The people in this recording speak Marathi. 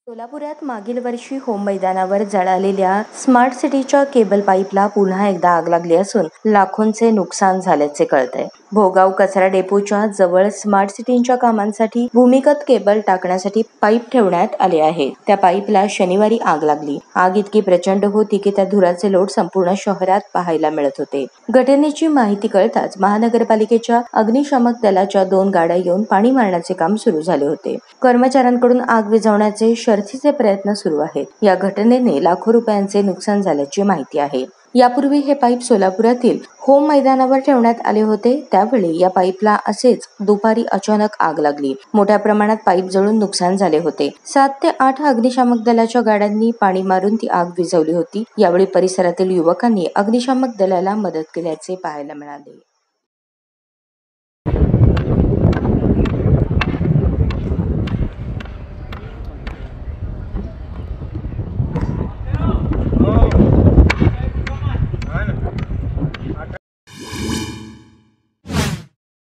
सोलापुरात मागील वर्षी होम मैदानावर जळालेल्या स्मार्ट सिटीच्या केबल पाईपला पुन्हा एकदा आग लागली असून लाखोंचे नुकसान झाल्याचे कळतंय. भोगाव कचरा डेपोच्या जवळ स्मार्ट सिटीच्या कामांसाठी भूमिगत केबल टाकण्यासाठी पाईप ठेवण्यात आले आहे. त्या पाईपला शनिवारी आग लागली. आग इतकी प्रचंड होती की त्या धुराचे लोट संपूर्ण शहरात पाहायला मिळत होते. घटनेची माहिती कळताच महानगरपालिकेच्या अग्निशामक दलाच्या 2 गाड्या येऊन पाणी मारण्याचे काम सुरू झाले होते. कर्मचाऱ्यांकडून आग विझवण्याचे शर्थीचे प्रयत्न सुरू आहेत. या घटनेने लाखो रुपयांचे नुकसान झाल्याची माहिती आहे. यापूर्वी हे पाईप सोलापुरातील होम मैदानावर ठेवण्यात आले होते. त्यावेळी या पाईपला असेच दुपारी अचानक आग लागली. मोठ्या प्रमाणात पाईप जळून नुकसान झाले होते. 7 ते 8 अग्निशामक दलाच्या गाड्यांनी पाणी मारून ती आग विझवली होती. यावेळी परिसरातील युवकांनी अग्निशामक दलाला मदत केल्याचे पाहायला मिळाले.